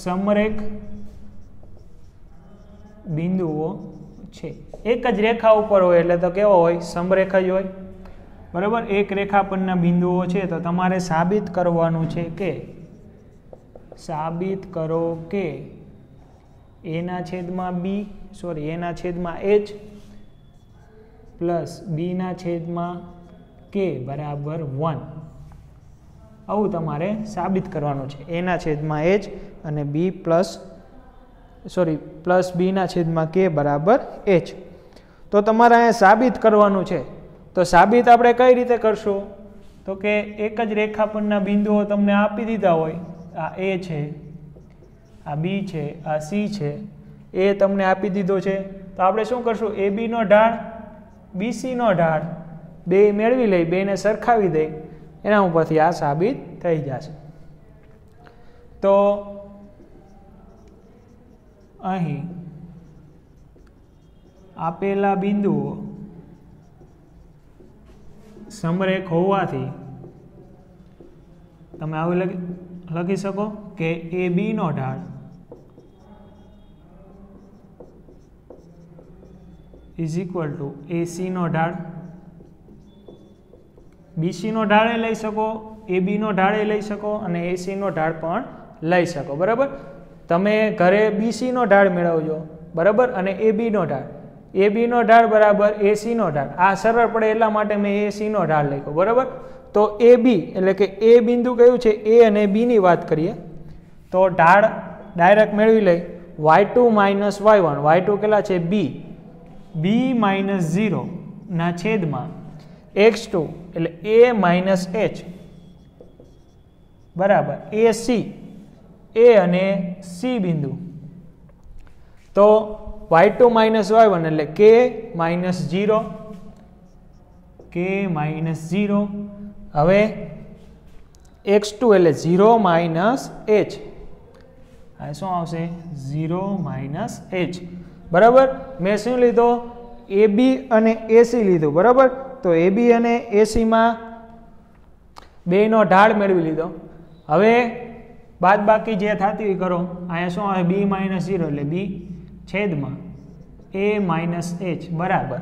સમરેખ બિંદુઓ છે. એક જ રેખા ઉપર હોય એટલે તો કેવો હોય? સમરેખ જ હોય, બરાબર? એક રેખા પરના બિંદુઓ છે. તો તમારે સાબિત કરવાનું છે કે, સાબિત કરો કે a ના છેદમાં h પ્લસ બીના છેદમાં કે બરાબર 1 આવું તમારે સાબિત કરવાનું છે. એના છેદમાં એચ અને બી પ્લસ બીના છેદમાં કે બરાબર એચ. તો તમારે અહીંયા સાબિત કરવાનું છે. તો સાબિત આપણે કઈ રીતે કરશું? તો કે એક જ રેખા પરના બિંદુઓ તમને આપી દીધા હોય, આ એ છે, આ બી છે, આ સી છે, એ તમને આપી દીધો છે. તો આપણે શું કરશું? એ બીનો ઢાળ, બીસીનો ઢાળ બે મેળવી લઈ, બેને સરખાવી દઈ, એના ઉપરથી આ સાબિત થઈ જશે. તો અહીં આપેલા બિંદુઓ સમરેખ હોવાથી તમે આવું લખી શકો કે એ બીનો ઢાળ ઇઝ ઇક્વલ ટુ એસીનો ઢાળ. બીસીનો ઢાળે લઈ શકો, એ બીનો ઢાળે લઈ શકો અને એસીનો ઢાળ પણ લઈ શકો. બરાબર, તમે ઘરે બીસીનો ઢાળ મેળવજો, બરાબર, અને એ બીનો ઢાળ, એ બીનો ઢાળ બરાબર એસીનો ઢાળ. આ સરળ પડે એટલા માટે મેં એસીનો ઢાળ લખ્યો. બરાબર, તો એ બી એટલે કે એ બિંદુ કયું છે? એ અને બીની વાત કરીએ તો ઢાળ ડાયરેક્ટ મેળવી લઈ, y2 માઇનસ y1. y2 કેટલા છે? બી. બી માઇનસ 0 ના છેદમાં x2 એટલે એ માઇનસ એચ બરાબર એ સી, એ અને સી બિંદુ. તો y2 માઇનસ y1 એટલે k માઇનસ 0, k માઇનસ 0. હવે x2 એટલે 0 માઇનસ h, આ શું આવશે? 0 માઇનસ h. બરાબર, મેં શું લીધો? એ બી અને એસી લીધું. બરાબર, તો એ બી અને એસીમાં બેનો ઢાળ મેળવી લીધો. હવે બાદ બાકી જે થતી હોય કરો. અહીંયા શું આવે? બી માઇનસ 0 એટલે બી છેદમાં એ માઇનસ એચ બરાબર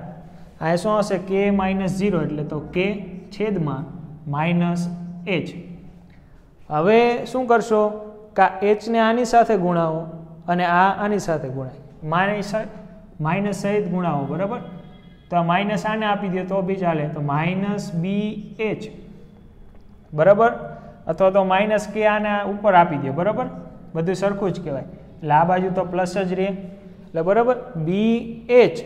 અહીંયા શું હશે? કે માઇનસ 0 એટલે તો કે છેદમાં માઇનસ એચ. હવે શું કરશો? કા એચને આની સાથે ગુણાવો અને આની સાથે ગુણાય, માઇનસ સહિત ગુણાવો. બરાબર, તો આ માઇનસ આને આપી દે તો બી ચાલે. તો માઇનસ બી એચ બરાબર, અથવા તો માઇનસ કે આને ઉપર આપી દે. બરાબર, બધું સરખું જ કહેવાય. એટલે આ બાજુ તો પ્લસ જ રહે. એટલે બરાબર બી એચ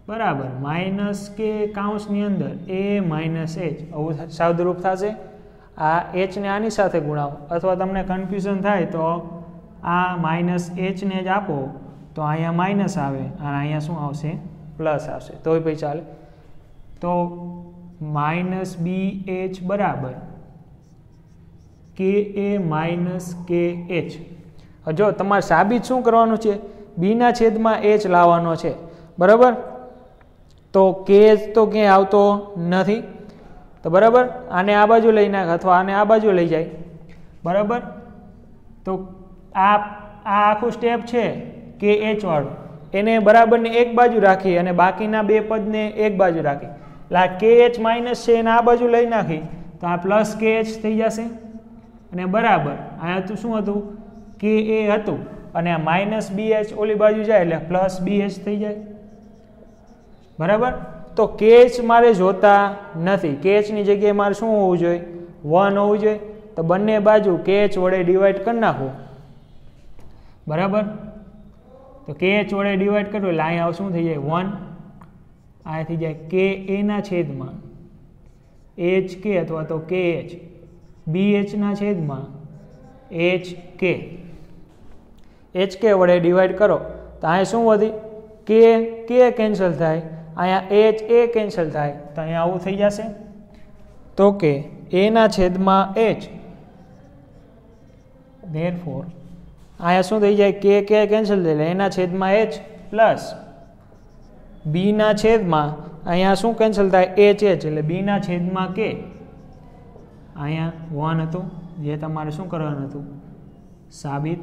બરાબર માઇનસ કે કાઉન્સની અંદર એ માઇનસ એચ આવું સાદુરૂપ થશે. આ એચને આની સાથે ગુણાવો, અથવા તમને કન્ફ્યુઝન થાય તો આ માઇનસ એચને જ આપો તો અહીંયા માઇનસ આવે અને અહીંયા શું આવશે? પ્લસ આવશે. તોય ભાઈ ચાલે. તો માઇનસ બી એચ બરાબર કે એ માઇનસ કે એચ. જો તમારે સાબિત શું કરવાનું છે? બીના છેદમાં એચ લાવવાનો છે. બરાબર, તો કે તો ક્યાંય આવતો નથી. તો બરાબર, આને આ બાજુ લઈ નાખ અથવા આને આ બાજુ લઈ જાય. બરાબર, તો આ આખું સ્ટેપ છે કે એચ વાળું, એને બરાબરને એક બાજુ રાખી અને બાકીના બે પદને એક બાજુ રાખી. એટલે આ કે એચ માઇનસ છે એને આ બાજુ લઈ નાખી તો આ પ્લસ કે એચ થઈ જશે. અને બરાબર અહીંયા તો શું હતું? કે એ હતું અને આ માઇનસ બી એચ ઓલી બાજુ જાય એટલે પ્લસ બી એચ થઈ જાય. બરાબર, તો કે એચ મારે જોતા નથી. કે એચની જગ્યાએ મારે શું હોવું જોઈએ? 1 હોવું જોઈએ. તો બંને બાજુ કે એચ વડે ડિવાઈડ કરી નાખો. બરાબર, તો કે એચ વડે ડિવાઈડ કરો એટલે અહીંયા શું થઈ જાય? 1. અહીંયા થઈ જાય કે એના છેદમાં એચ કે અથવા તો કે એચ, બી એચના છેદમાં એચ કે. એચ કે વડે ડિવાઈડ કરો તો અહીંયા શું વધી? કે કેન્સલ થાય, અહીંયા એચ એ કેન્સલ થાય તો અહીંયા આવું થઈ જશે. તો કે એના છેદમાં એચ, ધેરફોર અહીંયા શું થઈ જાય? કે કેન્સલ થઈ જાય, એના છેદમાં એચ પ્લસ બીના છેદમાં અહીંયા શું કેન્સલ થાય? એચ એટલે બીના છેદમાં કે. અહીંયા 1 હતું જે તમારે શું કરવાનું હતું? સાબિત.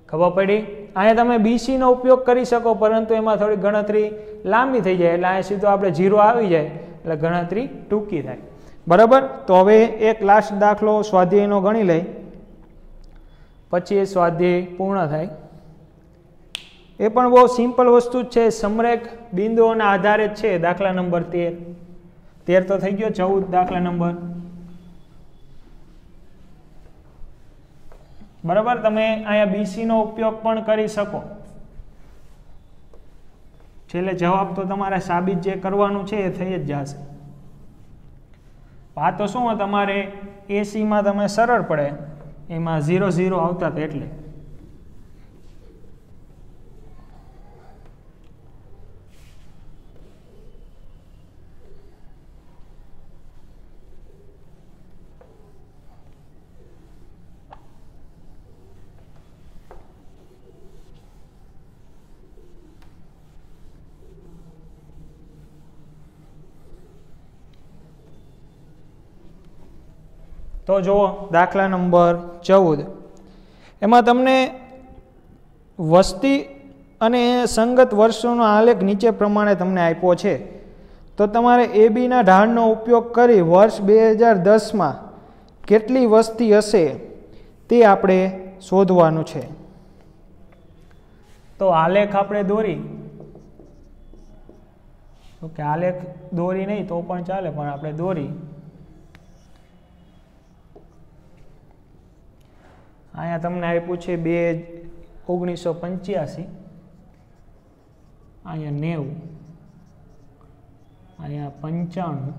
ખબર પડી? અહીંયા તમે બીસીનો ઉપયોગ કરી શકો, પરંતુ એમાં થોડી ગણતરી લાંબી થઈ જાય. એટલે અહીંયા સીધો આપણે 0 આવી જાય એટલે ગણતરી ટૂંકી થાય. બરાબર, તો હવે એક લાસ્ટ દાખલો સ્વાધ્યાયનો ગણી લઈ, પછી એ સ્વાધ્યાય પૂર્ણ થાય. એ પણ બહુ સિમ્પલ વસ્તુ જ છે, સમરેખ બિંદુઓના આધારે જ છે. દાખલા નંબર 13 તો થઈ ગયો. 14 દાખલા નંબર, બરાબર. તમે અહીંયા BC નો ઉપયોગ પણ કરી શકો. છેલ્લે જવાબ તો તમારે સાબિત જે કરવાનું છે એ થઈ જ જશે. આ તો શું તમારે AC માં તમે સરળ પડે, એમાં 0 0 આવતા હતા એટલે. તો જુઓ દાખલા નંબર 14, એમાં તમને વસ્તી અને સંગત વર્ષોનો આલેખ નીચે પ્રમાણે તમને આપ્યો છે. તો તમારે ABના ઢાળનો ઉપયોગ કરી વર્ષ 2010માં કેટલી વસ્તી હશે તે આપણે શોધવાનું છે. તો આલેખ આપણે દોરી, ઓકે, આલેખ દોરી નહીં તો પણ ચાલે, પણ આપણે દોરી. અહીંયા તમને આપ્યું છે 1985, અહીંયા 90, અહીંયા 95,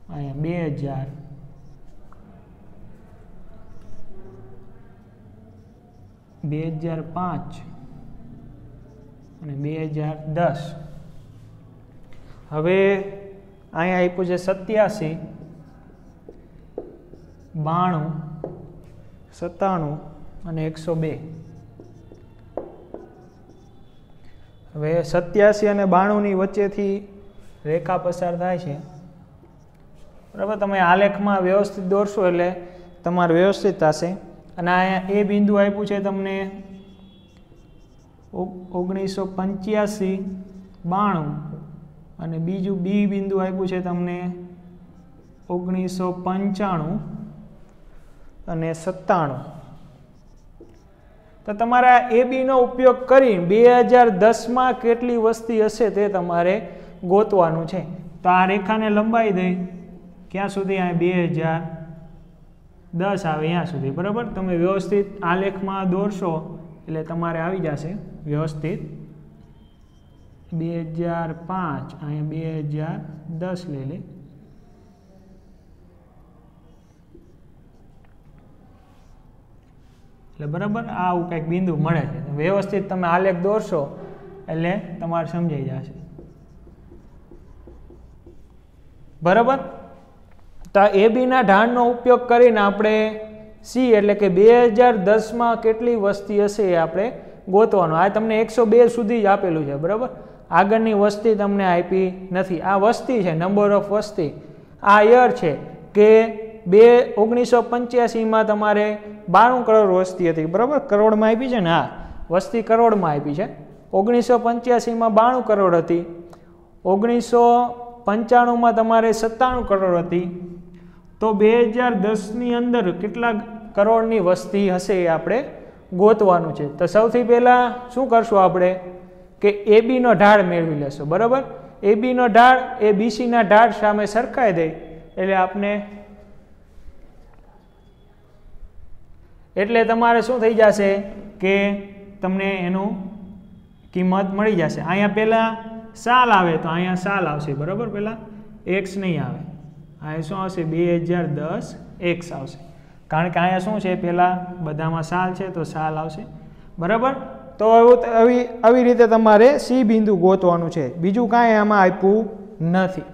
અહીંયા 2000, 2005 અને 2010. હવે અહીંયા આપ્યું છે 87, 92, 97 અને 102. હવે 87 અને 92 ની વચ્ચેથી રેખા પસાર થાય છે, બરાબર. તમે આલેખમાં વ્યવસ્થિત દોરશો એટલે તમારે વ્યવસ્થિત થશે. અને અહીંયા એ બિંદુ આપ્યું છે તમને 1985, 92 અને બીજું બી બિંદુ આપ્યું છે તમને 1995 અને 97. તો તમારે AB નો ઉપયોગ કરી 2010માં કેટલી વસ્તી હશે તે તમારે ગોતવાનું છે. તો આ રેખાને લંબાઈ દઈ ક્યાં સુધી? આ 2010 આવે અહીંયા સુધી, બરાબર. તમે વ્યવસ્થિત આલેખમાં દોરશો એટલે તમારે આવી જશે વ્યવસ્થિત. 2005 અહીંયા 2010 લઈ લે. એટલે બરાબર આવું કંઈક બિંદુ મળે છે. વ્યવસ્થિત તમે આલેખ દોરશો એટલે તમારે સમજાઈ જશે, બરાબર. તો ABના ઢાળનો ઉપયોગ કરીને આપણે C એટલે કે 2010માં કેટલી વસ્તી હશે એ આપણે ગોતવાનું. આ તમને 102 સુધી જ આપેલું છે, બરાબર. આગળની વસ્તી તમને આપી નથી. આ વસ્તી છે, નંબર ઓફ વસ્તી. આ યર છે કે 1985માં તમારે 92 કરોડ વસ્તી હતી, બરાબર. કરોડમાં આપી છે ને? હા, વસ્તી કરોડમાં આપી છે. 1985માં 92 કરોડ હતી. 1995માં તમારે 97 કરોડ હતી. તો 2010ની અંદર કેટલા કરોડની વસ્તી હશે એ આપણે ગોતવાનું છે. તો સૌથી પહેલાં શું કરશું આપણે કે ABનો ઢાળ મેળવી લેશું, બરાબર. ABનો ઢાળ એ BCના ઢાળ સામે સરખાઈ દે એટલે તમારે શું થઈ જશે કે તમને એનું કિંમત મળી જશે. અહીંયા પહેલાં સાલ આવે તો અહીંયા સાલ આવશે, બરાબર. પહેલાં X નહીં આવે, અહીંયા શું આવશે? 2010 X આવશે, કારણ કે અહીંયા શું છે? પહેલાં બધામાં સાલ છે તો સાલ આવશે, બરાબર. તો આવી રીતે તમારે C બિંદુ ગોતવાનું છે. બીજું કાંઈ આમાં આપ્યું નથી.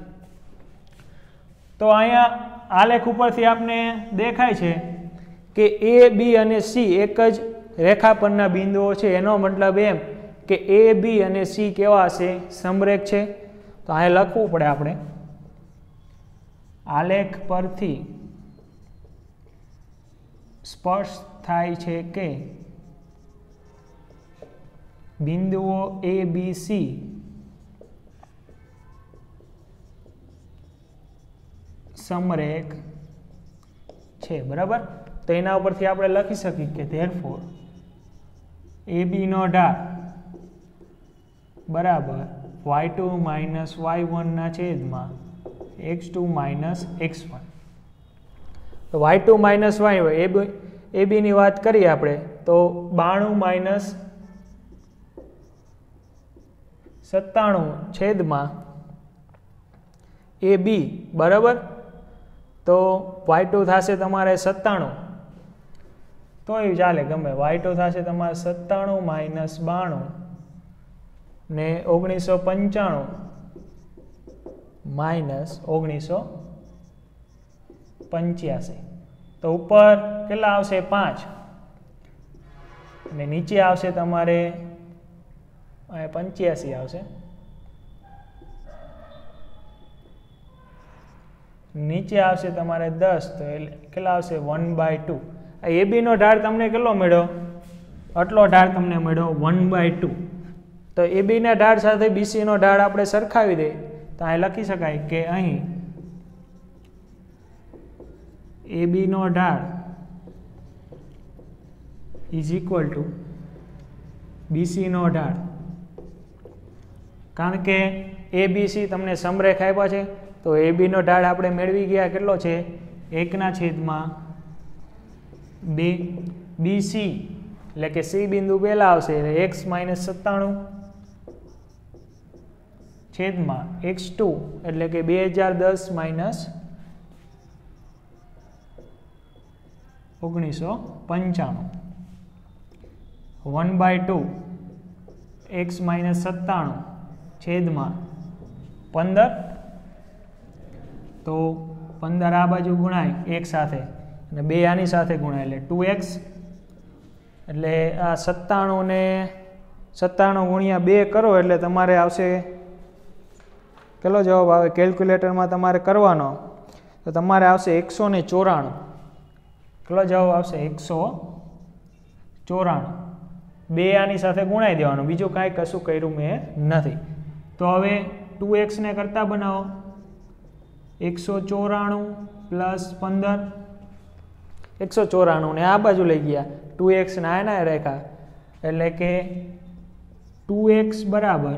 તો અહીંયા આલેખ ઉપરથી આપને દેખાય છે કે A, B અને C એક જ રેખા પરના બિંદુઓ છે. એનો મતલબ એમ કે A, B અને C કેવા હશે? સમરેખ છે. તો અહીંયા લખવું પડે આપણે, આલેખ પરથી સ્પષ્ટ થાય છે કે બિંદુઓ A, B, C સમરેખ છે, બરાબર. તો એના ઉપરથી આપણે લખી શકીએ કે therefore AB નો ઢાળ બરાબર y2 માઇનસ y1 ના છેદમાં x2 માઇનસ x1. તો y2 માઇનસ y1 AB ની વાત કરીએ આપણે તો 92 માઇનસ 97 છેદમાં AB બરાબર. તો y2 થશે તમારે 97 તો એ ચાલે ગમે. y2 થશે તમારે 97 માઇનસ 92 ને 1995 માઇનસ 1985. તો ઉપર કેટલા આવશે 5 અને નીચે આવશે તમારે 85 આવશે. નીચે આવશે તમારે 10 તો કેટલા આવશે 1/2. AB નો ઢાળ તમને કેટલો મળ્યો? આટલો ઢાળ તમને મળ્યો 1/2. તો AB ના ઢાળ સાથે BC નો ઢાળ આપણે સરખાવી દઈએ તો અહીં લખી શકાય કે અહીં AB નો ઢાળ ઇઝ ઇક્વલ ટુ BC નો ઢાળ. કારણ કે ABC તમને સમરેખ આપ્યા છે તો AB નો ઢાળ આપણે મેળવી ગયા કેટલો છે 1/2. BC એટલે કે C બિંદુ પહેલા આવશે એટલે x માઇનસ 97 છેદમાં x2 એટલે કે 2010 માઇનસ 1995 1/2 x માઇનસ 97 છેદમાં 15. તો 15 આ બાજુ ગુણાય એક સાથે અને 2 આની સાથે ગુણાય એટલે 2x. એટલે આ 97 ને 97 ગુણ્યા 2 કરો એટલે તમારે આવશે કેટલો જવાબ આવે? કેલ્ક્યુલેટરમાં તમારે કરવાનો તો તમારે આવશે 194. કેટલો જવાબ આવશે? 194. 2 આની સાથે ગુણાઈ દેવાનું, બીજું કાંઈ કશું કર્યું મેં નથી. તો હવે 2x ને કરતા બનાવો 194 પ્લસ 15 194 ને આ બાજુ લઈ ગયા 2x ના એના રેખા એટલે કે 2x બરાબર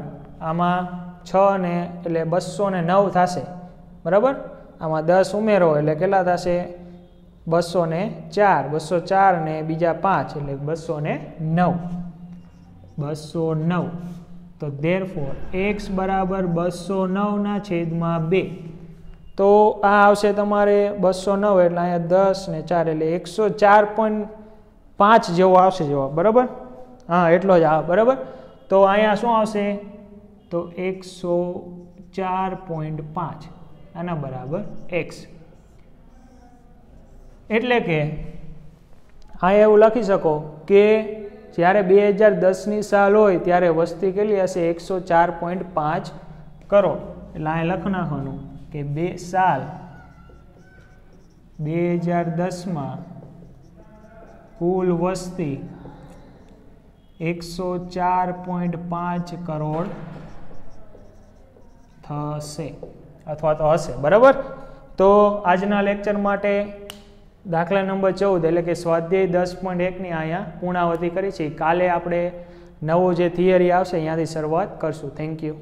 આમાં 6 ને એટલે 209 થશે બરાબર. આમાં 10 ઉમેરો એટલે કેટલા થશે 204 ને બીજા 5 એટલે 209. તો therefore x બરાબર 209 ના છેદમાં 2. તો આ આવશે તમારે 209 એટલે અહીંયા 10 ને 4 એટલે 104.5 જેવો આવશે જવાબ બરાબર. હા એટલો જ આવે બરાબર. તો અહીંયા શું આવશે તો 104.5 આના બરાબર x. એટલે કે આ એવું લખી શકો કે જ્યારે 2010ની સાલ હોય ત્યારે વસ્તી કેટલી હશે 104.5 કરોડ. એટલે અહીં લખ નાખવાનું કે સાલ 2010માં કુલ વસ્તી 104.5 કરોડ થશે અથવા તો હશે બરાબર. તો આજના લેક્ચર માટે દાખલા નંબર 14 એટલે કે સ્વાધ્યાય 10.1ની અહીંયા પૂર્ણાવતી કરી છે. કાલે આપણે નવો જે થિયરી આવશે અહીંયાથી શરૂઆત કરશું. Thank you.